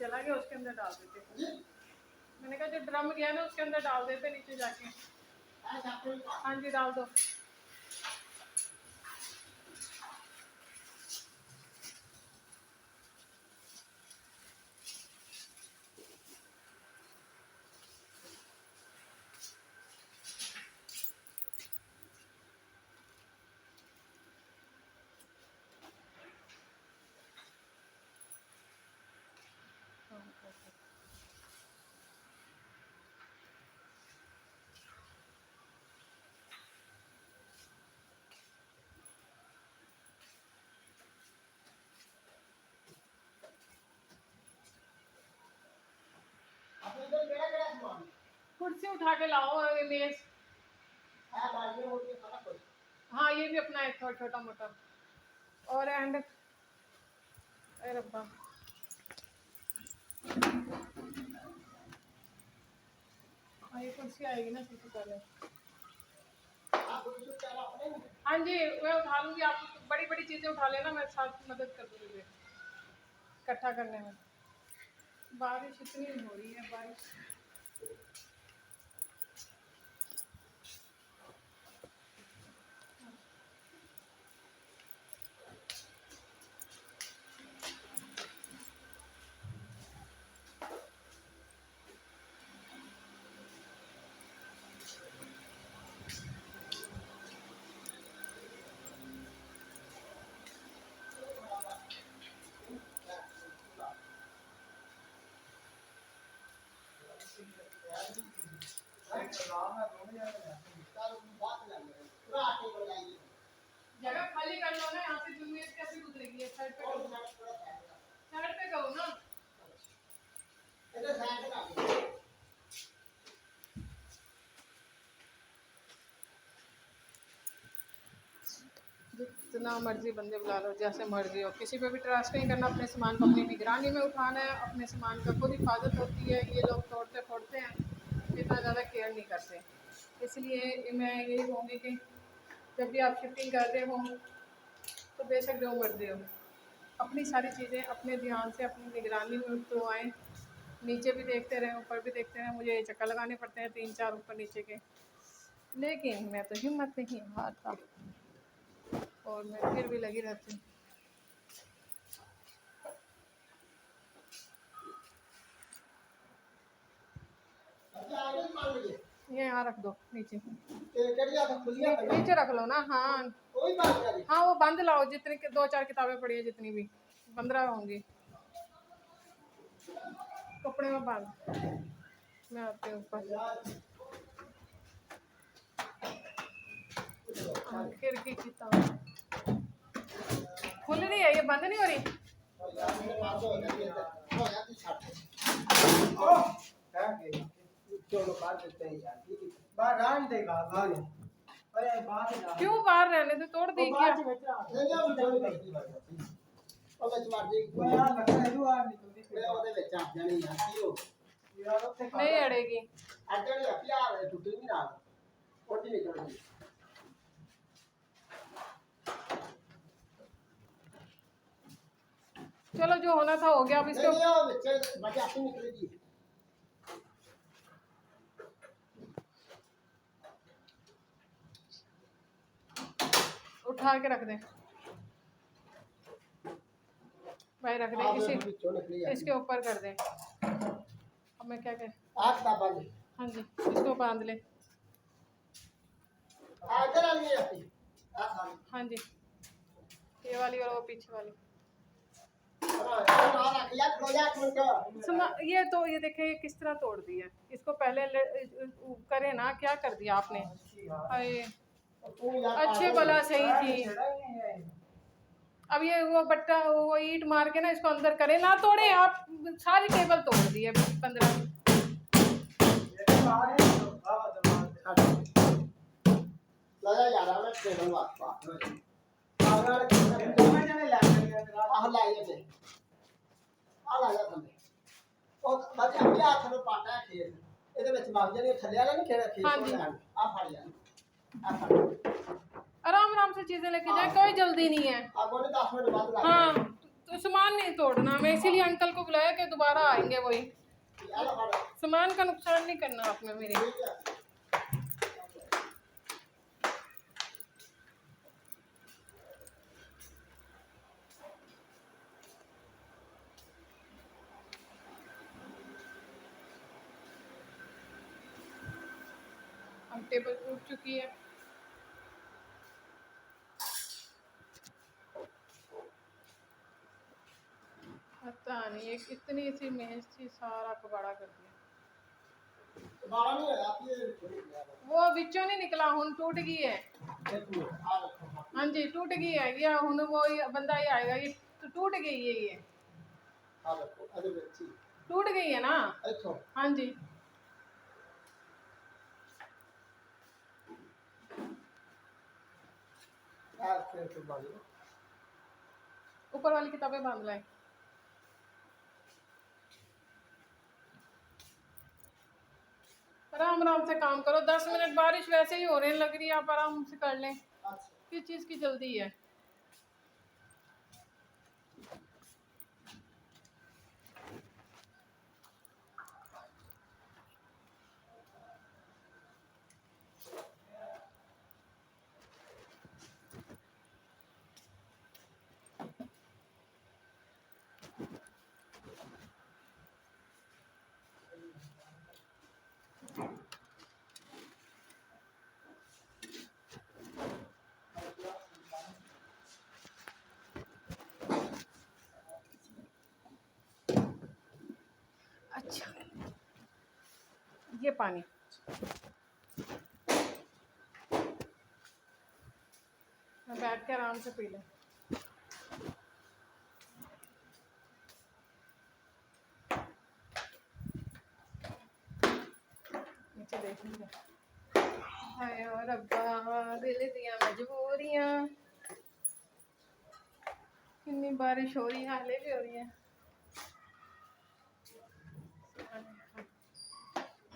चला गया उसके अंदर डाल देते। मैंने कहा जो ड्रम गया ना उसके अंदर डाल देते नीचे जाके। हाँ जी डाल दो। कुर्सी उठा के लाओ मेज। हाँ ये भी अपना एक छोटा मोटा और एंड रब्बा ये कुर्सी आएगी ना सबसे पहले। हाँ जी मैं उठा लूँगी, आप बड़ी बड़ी चीज़ें उठा लेना, मैं साथ मदद कर दूँगी इकट्ठा करने में। बारिश इतनी हो रही है बारिश। जगह खाली कर लो ना, यहाँ से जुम्मेद कैसे गुजरेगी? साइड पे करो, साइड पे करो ना। जितना मर्जी बंदे बुला लो, जैसे मर्जी हो, किसी पे भी ट्रस्ट नहीं करना। अपने सामान को अपनी निगरानी में उठाना है, अपने सामान का खुद हिफाजत होती है। ये लोग तोड़ते फोड़ते हैं, इतना ज़्यादा केयर नहीं करते। इसलिए मैं यही कहूँगी कि जब भी आप शिफ्टिंग कर रहे हो तो बेशक जो मर्जी हो, अपनी सारी चीज़ें अपने ध्यान से अपनी निगरानी में उतरवाएँ। नीचे भी देखते रहें, ऊपर भी देखते रहें। मुझे चक्कर लगाने पड़ते हैं 3-4 ऊपर नीचे के, लेकिन मैं तो हिम्मत नहीं हारता और मैं फिर भी लगी रहती हूँ। ये यहाँ रख दो नीचे, नीचे रख लो ना। हाँ हाँ वो बंद लाओ, जितनी 2-4 किताबें पढ़ी है, जितनी भी 15 होंगी कपड़े में बंद। मैं आती हूँ ऊपर। खिड़की की तार खुल रही है, ये बंद नहीं हो रही। क्यों बाहर रहने दे, तोड़ दी क्या? नहीं अड़ेगी। चलो जो होना था हो गया। अब इसको उठा के रख दें भाई, रख दें इसी इसके ऊपर कर दें। अब मैं क्या कह, हाँ जी इसको बांध लें। हाँ जी ये वाली और वो पीछे वाली। ये तो ये देखें ये किस तरह तोड़ दी है। इसको पहले करे ना, क्या कर दिया आपने? अच्छे भला सही थी। अब ये वो बट्टा वो ईंट मार के ना इसको अंदर करे ना, तोड़े आप सारी टेबल तोड़ दी है 15। आराम आराम से चीजें लेके जाए, कोई जल्दी नहीं है। हाँ तो तो सामान नहीं तोड़ना, मैं इसीलिए अंकल को बुलाया कि दोबारा आएंगे वही। सामान का नुकसान नहीं करना आपने मेरे। अब टेबल टूट चुकी है। पता नहीं एक इतनी सी मेज थी, सारा कबाड़ा कर दिया। वो बिचों नहीं निकला, हुन टूट गई है। हाँ जी टूट गई है ये, हुन वो बंदा ही आएगा, ये तो टूट गई है ये, टूट गई है ना। हाँ जी ऊपर वाली किताबें बांध लाए। आराम आराम से काम करो, 10 मिनट बारिश वैसे ही हो रही लग रही है, आप आराम से कर लें। किस चीज़ की जल्दी है। अच्छा ये पानी मैं बैठ के आराम से पी लें। नीचे देखेंगे। हाय और रब्बा दिल दिया मजबूरियाँ, कितनी बारिश हो रही है, हाले भी हो रही है।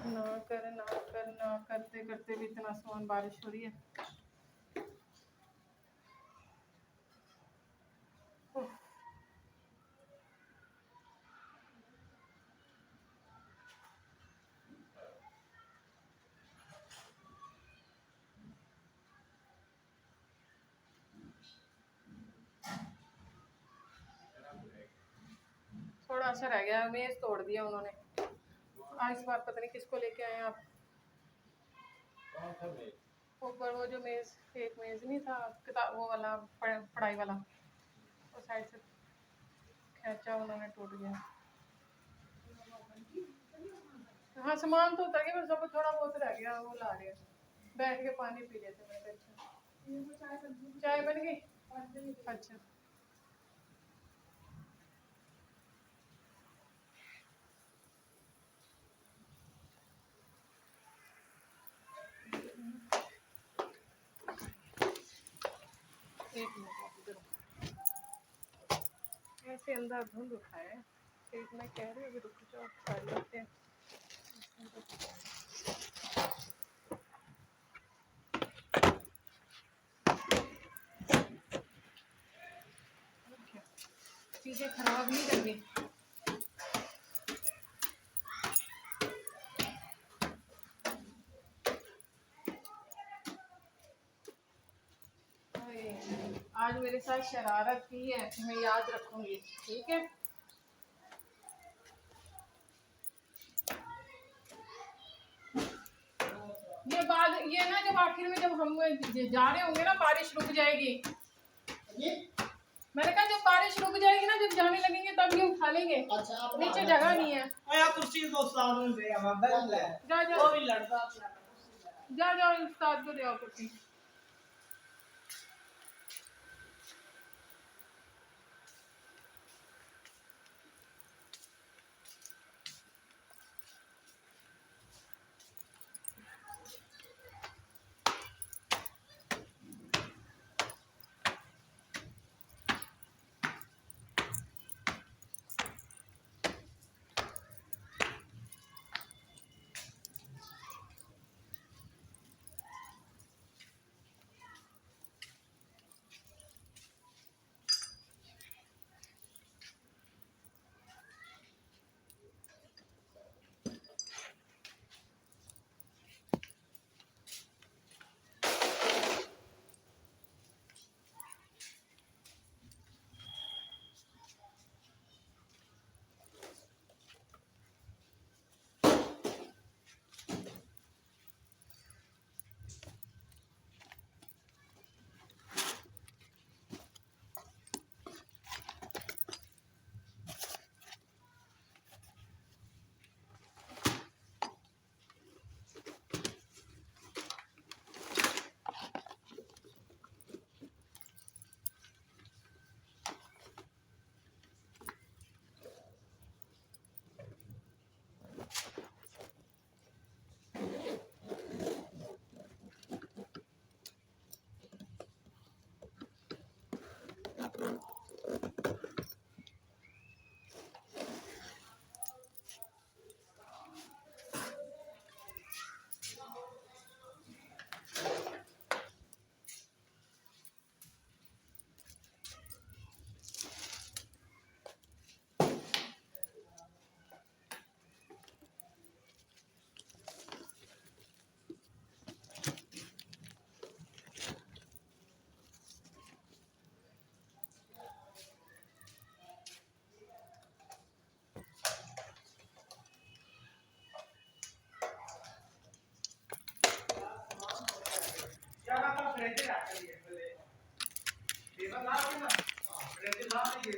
ना कर ना कर ना करते करते भी इतना सामान बारिश हो रही है। थोड़ा सा रह गया, मेज तोड़ दिया उन्होंने। इस बार पता नहीं किसको लेके आए आप। ऊपर वो जो मेज, एक मेज नहीं था किताब वो वाला पढ़ाई वाला, वो साइड से खींचा उन्होंने, टूट गया। हाँ सामान तो उतर गया, बस अब थोड़ा बहुत रह गया, वो ला रहे। बैठ के पानी पी लेते मैंने। अच्छा चाय बन गई। अच्छा एक मिनट ऐसे अंदर धुंध उठा है, एक मैं कह रही हूँ अभी रुक जाओ कर लेते हैं। चीज़ें खराब नहीं करनी। आज मेरे साथ शरारत की है, मैं याद रखूंगी, ठीक है। ये बाद ये ना जब आखिर में जब हम जा रहे होंगे ना, बारिश रुक जाएगी। मैंने कहा जब बारिश रुक जाएगी ना, जब जाने लगेंगे तब ये उठा लेंगे। अच्छा, नीचे जगह नहीं है। जा जाओ उस्ताद को दे आओ कुर्सी। फ्रेंड आ गई है बोले देवा ला के ना फ्रेंड ला के